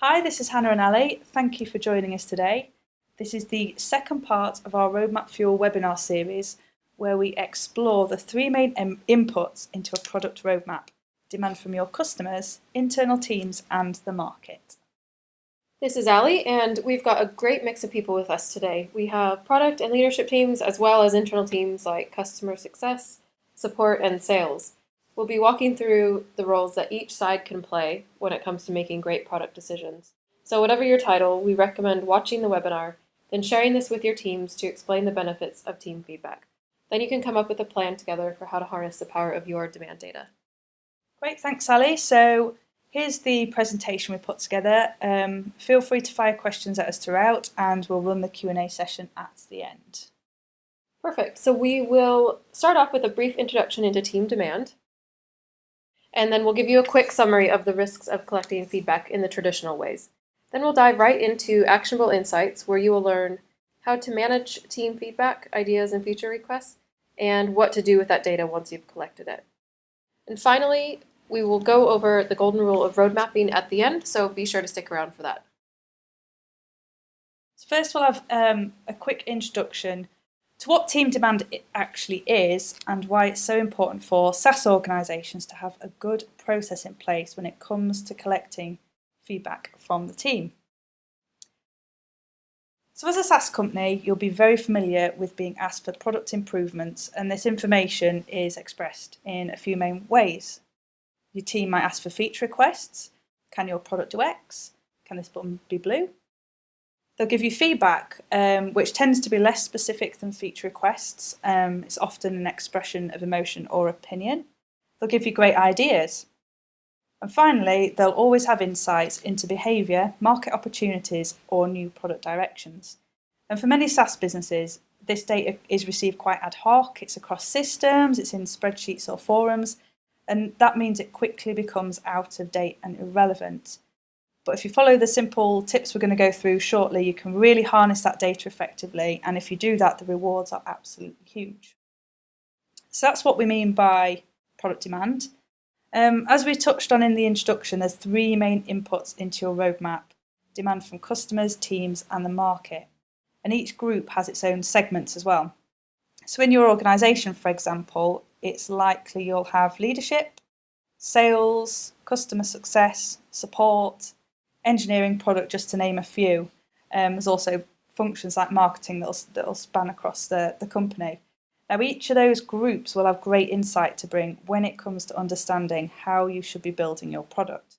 Hi, this is Hannah and Aly. Thank you for joining us today. This is the second part of our Roadmap Fuel webinar series, where we explore the three main inputs into a product roadmap: demand from your customers, internal teams, and the market. This is Aly, and we've got a great mix of people with us today. We have product and leadership teams, as well as internal teams like customer success, support, and sales. We'll be walking through the roles that each side can play when it comes to making great product decisions. So whatever your title, we recommend watching the webinar, then sharing this with your teams to explain the benefits of team feedback. Then you can come up with a plan together for how to harness the power of your demand data. Great, thanks, Aly. So here's the presentation we put together. Feel free to fire questions at us throughout, and we'll run the Q&A session at the end. Perfect. So we will start off with a brief introduction into team demand, and then we'll give you a quick summary of the risks of collecting feedback in the traditional ways. Then we'll dive right into actionable insights, where you will learn how to manage team feedback, ideas, and feature requests, and what to do with that data once you've collected it. And finally, we will go over the golden rule of road mapping at the end, so be sure to stick around for that. So first, we'll have a quick introduction to what team demand actually is and why it's so important for SaaS organisations to have a good process in place when it comes to collecting feedback from the team. So as a SaaS company, you'll be very familiar with being asked for product improvements, and this information is expressed in a few main ways. Your team might ask for feature requests. Can your product do X? Can this button be blue? They'll give you feedback, which tends to be less specific than feature requests. It's often an expression of emotion or opinion. They'll give you great ideas. And finally, they'll always have insights into behaviour, market opportunities, or new product directions. And for many SaaS businesses, this data is received quite ad hoc. It's across systems, it's in spreadsheets or forums, and that means it quickly becomes out of date and irrelevant. But if you follow the simple tips we're going to go through shortly, you can really harness that data effectively. And if you do that, the rewards are absolutely huge. So that's what we mean by product demand. As we touched on in the introduction, there's three main inputs into your roadmap: demand from customers, teams, and the market. And each group has its own segments as well. So in your organisation, for example, it's likely you'll have leadership, sales, customer success, support, engineering, product, just to name a few. There's also functions like marketing that'll span across the company. Now, each of those groups will have great insight to bring when it comes to understanding how you should be building your product.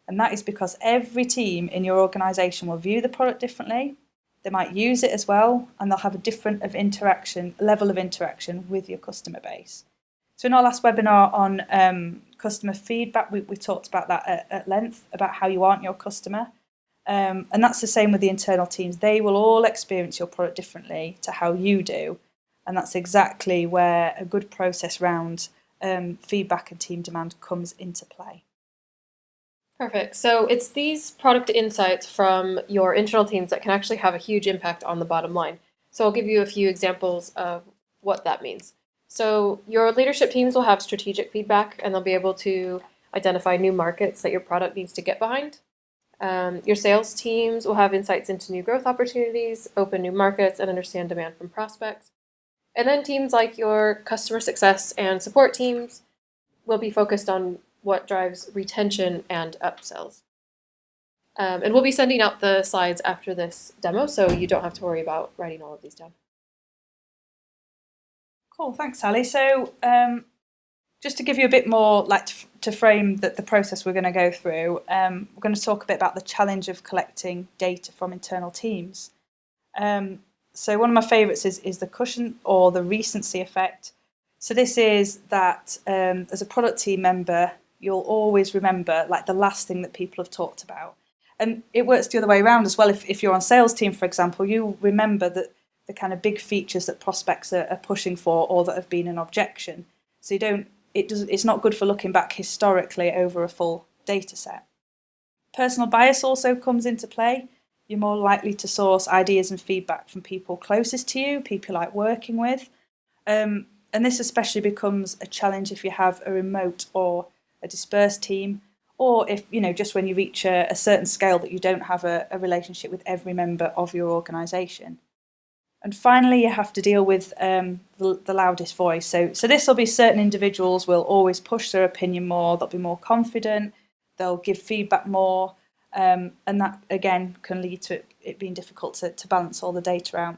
And that is because every team in your organisation will view the product differently. They might use it as well, and they'll have a different level of interaction with your customer base. So in our last webinar on customer feedback, we talked about that at length, about how you aren't your customer. And that's the same with the internal teams. They will all experience your product differently to how you do. And that's exactly where a good process around feedback and team demand comes into play. Perfect. So it's these product insights from your internal teams that can actually have a huge impact on the bottom line. So I'll give you a few examples of what that means. So your leadership teams will have strategic feedback, and they'll be able to identify new markets that your product needs to get behind. Your sales teams will have insights into new growth opportunities, open new markets, and understand demand from prospects. And then teams like your customer success and support teams will be focused on what drives retention and upsells. And we'll be sending out the slides after this demo, so you don't have to worry about writing all of these down. Cool, thanks, Aly. So just to give you a bit more, to frame the process we're going to go through, we're going to talk a bit about the challenge of collecting data from internal teams. So one of my favourites is the cushion or the recency effect. So this is that as a product team member, you'll always remember the last thing that people have talked about. And it works the other way around as well. If you're on sales team, for example, you remember that the kind of big features that prospects are pushing for or that have been an objection. So it's not good for looking back historically over a full data set. Personal bias also comes into play. You're more likely to source ideas and feedback from people closest to you, people you like working with. And this especially becomes a challenge if you have a remote or a dispersed team, or if, just when you reach a certain scale that you don't have a relationship with every member of your organisation. And finally, you have to deal with the loudest voice. So this will be certain individuals will always push their opinion more, they'll be more confident, they'll give feedback more, and that, again, can lead to it being difficult to balance all the data out.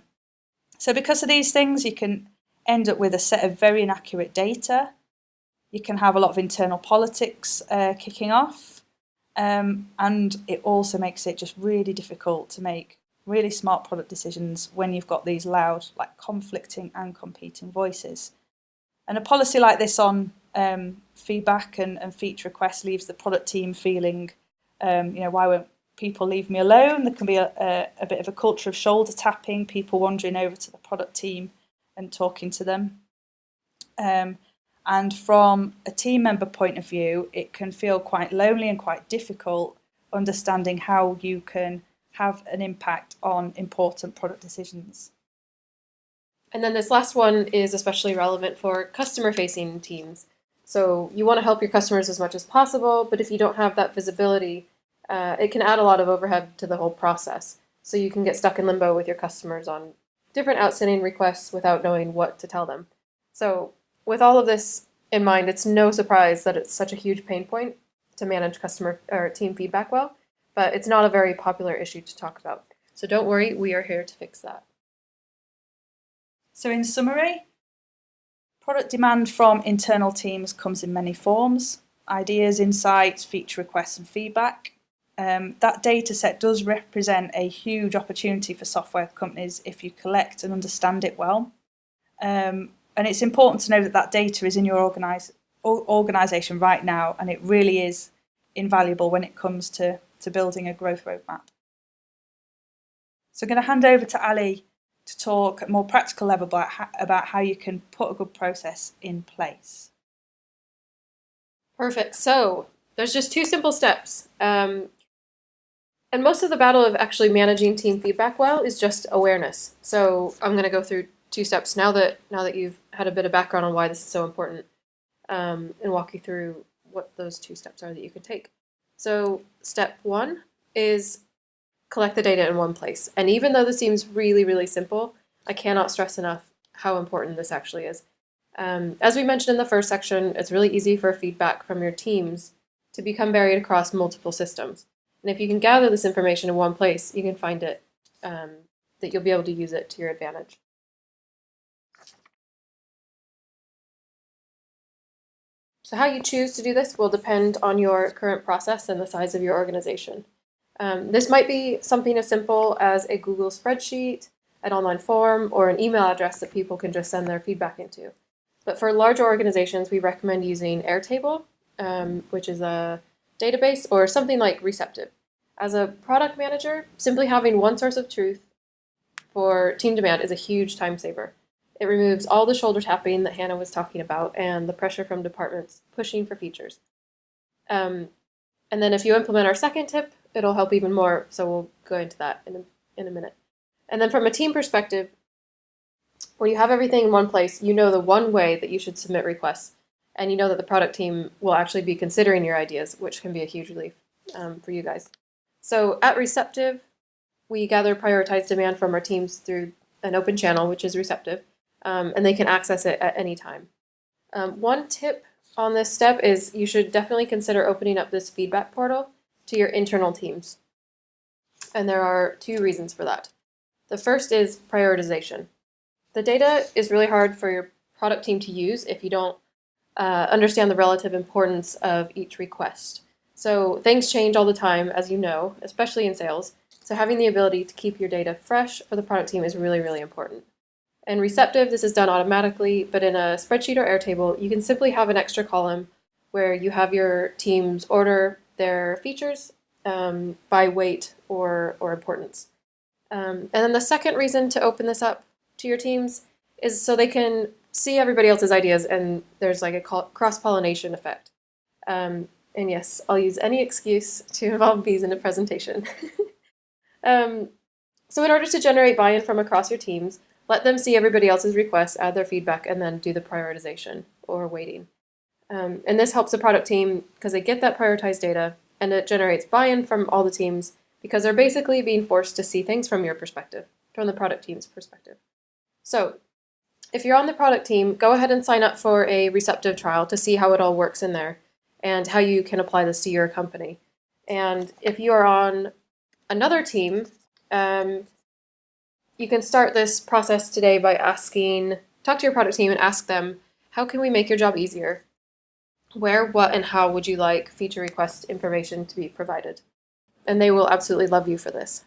So because of these things, you can end up with a set of very inaccurate data. You can have a lot of internal politics kicking off, and it also makes it just really difficult to make really smart product decisions when you've got these loud, like conflicting and competing voices. And a policy like this on feedback and feature requests leaves the product team feeling, why won't people leave me alone? There can be a bit of a culture of shoulder tapping, people wandering over to the product team and talking to them. And from a team member point of view, it can feel quite lonely and quite difficult understanding how you can have an impact on important product decisions. And then this last one is especially relevant for customer-facing teams. So you want to help your customers as much as possible, but if you don't have that visibility, it can add a lot of overhead to the whole process. So you can get stuck in limbo with your customers on different outstanding requests without knowing what to tell them. So with all of this in mind, it's no surprise that it's such a huge pain point to manage customer or team feedback well, but it's not a very popular issue to talk about. So don't worry, we are here to fix that. So in summary, product demand from internal teams comes in many forms: ideas, insights, feature requests and feedback. That data set does represent a huge opportunity for software companies if you collect and understand it well. And it's important to know that data is in your organisation right now, and it really is invaluable when it comes to building a growth roadmap. So I'm going to hand over to Aly to talk at a more practical level about how you can put a good process in place. Perfect. So there's just 2 simple steps. And most of the battle of actually managing team feedback well is just awareness. So I'm going to go through 2 steps now that you've had a bit of background on why this is so important, and walk you through what those 2 steps are that you can take. So step 1 is collect the data in one place. And even though this seems really, really simple, I cannot stress enough how important this actually is. As we mentioned in the first section, it's really easy for feedback from your teams to become buried across multiple systems. And if you can gather this information in one place, you can find it, that you'll be able to use it to your advantage. So how you choose to do this will depend on your current process and the size of your organization. This might be something as simple as a Google spreadsheet, an online form, or an email address that people can just send their feedback into. But for larger organizations, we recommend using Airtable, which is a database, or something like Receptive. As a product manager, simply having one source of truth for team demand is a huge time saver. It removes all the shoulder tapping that Hannah was talking about and the pressure from departments pushing for features. And then if you implement our second tip, it'll help even more, so we'll go into that in a minute. And then from a team perspective, when you have everything in one place, you know the one way that you should submit requests, and you know that the product team will actually be considering your ideas, which can be a huge relief for you guys. So at Receptive, we gather prioritized demand from our teams through an open channel, which is Receptive, and they can access it at any time. One tip on this step is you should definitely consider opening up this feedback portal to your internal teams. And there are 2 reasons for that. The first is prioritization. The data is really hard for your product team to use if you don't understand the relative importance of each request. So things change all the time, as you know, especially in sales. So having the ability to keep your data fresh for the product team is really, really important. In Receptive, this is done automatically, but in a spreadsheet or Airtable, you can simply have an extra column where you have your teams order their features by weight or importance. And then the second reason to open this up to your teams is so they can see everybody else's ideas, and there's like a cross-pollination effect. And yes, I'll use any excuse to involve bees in a presentation. So in order to generate buy-in from across your teams, let them see everybody else's requests, add their feedback, and then do the prioritization or weighting. And this helps the product team because they get that prioritized data, and it generates buy-in from all the teams because they're basically being forced to see things from your perspective, from the product team's perspective. So if you're on the product team, go ahead and sign up for a Receptive trial to see how it all works in there and how you can apply this to your company. And if you are on another team, you can start this process today by talk to your product team and ask them, how can we make your job easier? Where, what, and how would you like feature request information to be provided? And they will absolutely love you for this.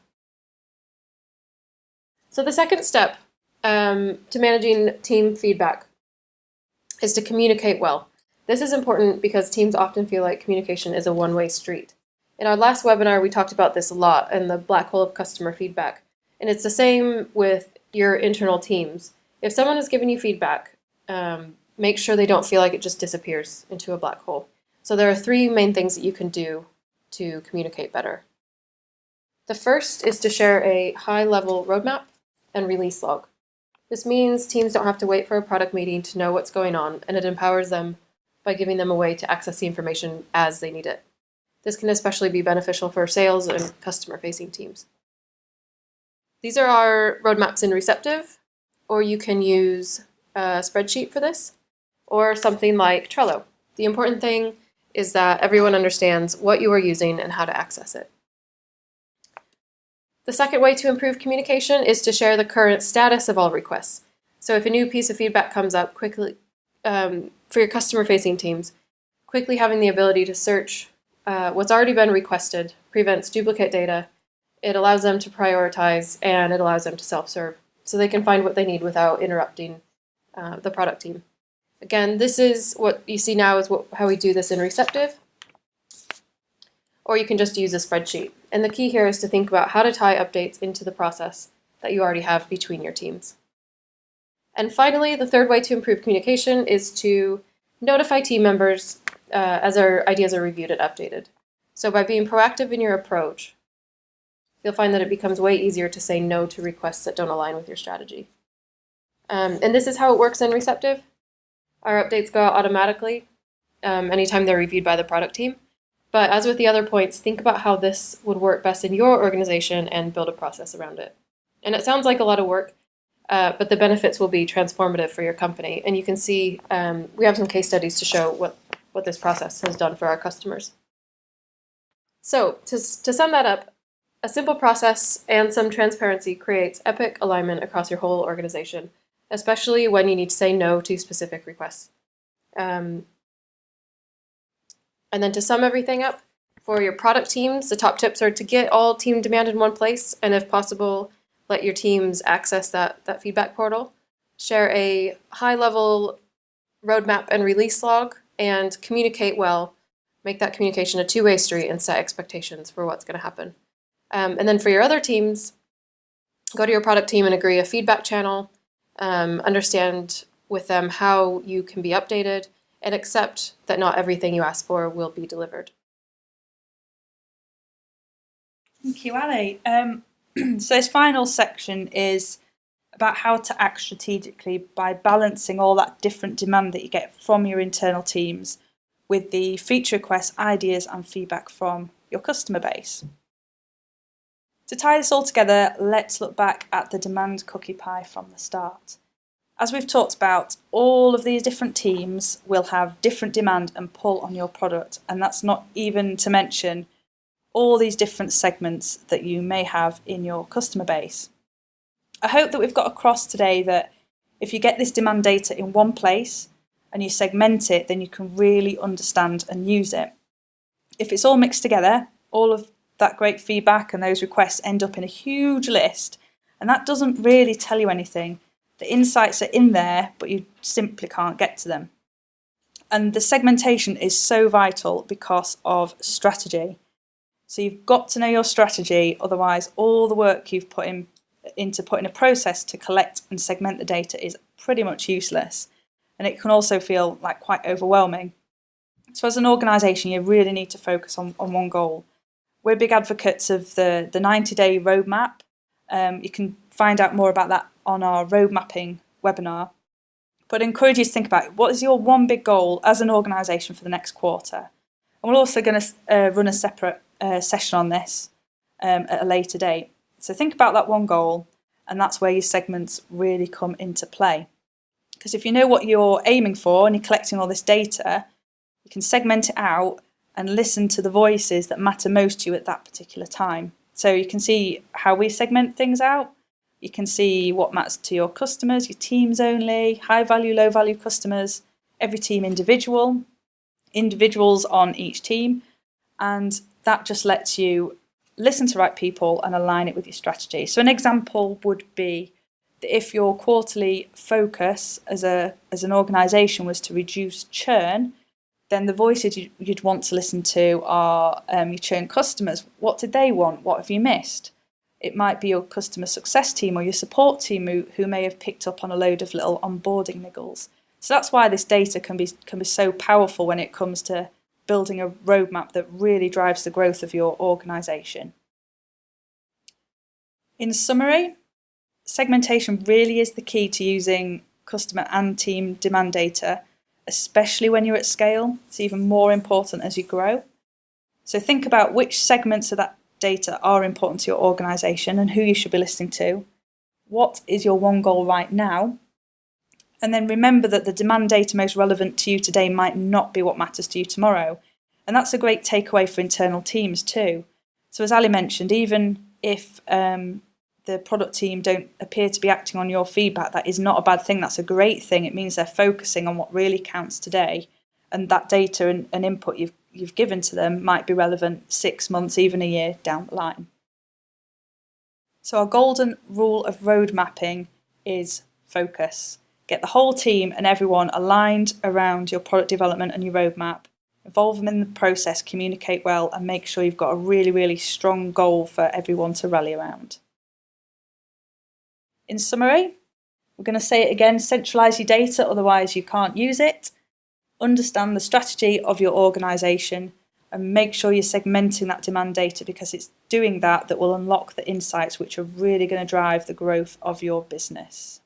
So the second step to managing team feedback is to communicate well. This is important because teams often feel like communication is a one-way street. In our last webinar, we talked about this a lot in the black hole of customer feedback. And it's the same with your internal teams. If someone is giving you feedback, make sure they don't feel like it just disappears into a black hole. So there are 3 main things that you can do to communicate better. The first is to share a high-level roadmap and release log. This means teams don't have to wait for a product meeting to know what's going on, and it empowers them by giving them a way to access the information as they need it. This can especially be beneficial for sales and customer-facing teams. These are our roadmaps in Receptive, or you can use a spreadsheet for this, or something like Trello. The important thing is that everyone understands what you are using and how to access it. The second way to improve communication is to share the current status of all requests. So if a new piece of feedback comes up quickly, for your customer-facing teams, quickly having the ability to search what's already been requested prevents duplicate data. It allows them to prioritize, and it allows them to self-serve, so they can find what they need without interrupting the product team. Again, this is what you see now is how we do this in Receptive, or you can just use a spreadsheet. And the key here is to think about how to tie updates into the process that you already have between your teams. And finally, the third way to improve communication is to notify team members as our ideas are reviewed and updated. So by being proactive in your approach, you'll find that it becomes way easier to say no to requests that don't align with your strategy. And this is how it works in Receptive. Our updates go out automatically anytime they're reviewed by the product team. But as with the other points, think about how this would work best in your organization and build a process around it. And it sounds like a lot of work, but the benefits will be transformative for your company. And you can see we have some case studies to show what this process has done for our customers. So to sum that up, a simple process and some transparency creates epic alignment across your whole organization, especially when you need to say no to specific requests. And then to sum everything up, for your product teams, the top tips are to get all team demand in one place, and if possible, let your teams access that feedback portal. Share a high-level roadmap and release log, and communicate well. Make that communication a two-way street and set expectations for what's going to happen. And then for your other teams, go to your product team and agree a feedback channel, understand with them how you can be updated, and accept that not everything you ask for will be delivered. Thank you, Ali. So this final section is about how to act strategically by balancing all that different demand that you get from your internal teams with the feature requests, ideas and feedback from your customer base. To tie this all together, let's look back at the demand cookie pie from the start. As we've talked about, all of these different teams will have different demand and pull on your product, and that's not even to mention all these different segments that you may have in your customer base. I hope that we've got across today that if you get this demand data in one place and you segment it, then you can really understand and use it. If it's all mixed together, all of that great feedback and those requests end up in a huge list, and that doesn't really tell you anything. The insights are in there, but you simply can't get to them. And the segmentation is so vital because of strategy. So you've got to know your strategy, otherwise all the work you've put into putting a process to collect and segment the data is pretty much useless. And it can also feel like quite overwhelming. So as an organisation, you really need to focus on one goal. We're big advocates of the 90-day roadmap. You can find out more about that on our road mapping webinar. But I encourage you to think about what is your one big goal as an organisation for the next quarter. And we're also going to run a separate session on this at a later date. So think about that one goal, and that's where your segments really come into play. Because if you know what you're aiming for and you're collecting all this data, you can segment it out and listen to the voices that matter most to you at that particular time. So you can see how we segment things out. You can see what matters to your customers, your teams only, high value, low value customers, every team individual, individuals on each team. And that just lets you listen to the right people and align it with your strategy. So an example would be that if your quarterly focus as an organisation was to reduce churn, then the voices you'd want to listen to are your churn customers. What did they want? What have you missed? It might be your customer success team or your support team who may have picked up on a load of little onboarding niggles. So that's why this data can be so powerful when it comes to building a roadmap that really drives the growth of your organisation. In summary, segmentation really is the key to using customer and team demand data, especially when you're at scale. It's even more important as you grow. So think about which segments of that data are important to your organisation and who you should be listening to. What is your one goal right now? And then remember that the demand data most relevant to you today might not be what matters to you tomorrow. And that's a great takeaway for internal teams too. So as Aly mentioned, even if the product team don't appear to be acting on your feedback, that is not a bad thing. That's a great thing. It means they're focusing on what really counts today. And that data and input you've given to them might be relevant 6 months, even a year down the line. So our golden rule of road mapping is focus. Get the whole team and everyone aligned around your product development and your roadmap. Involve them in the process, communicate well, and make sure you've got a really, really strong goal for everyone to rally around. In summary, we're going to say it again, centralise your data, otherwise you can't use it. Understand the strategy of your organisation and make sure you're segmenting that demand data, because it's doing that will unlock the insights which are really going to drive the growth of your business.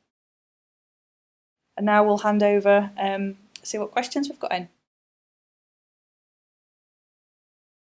And now we'll hand over, see what questions we've got in.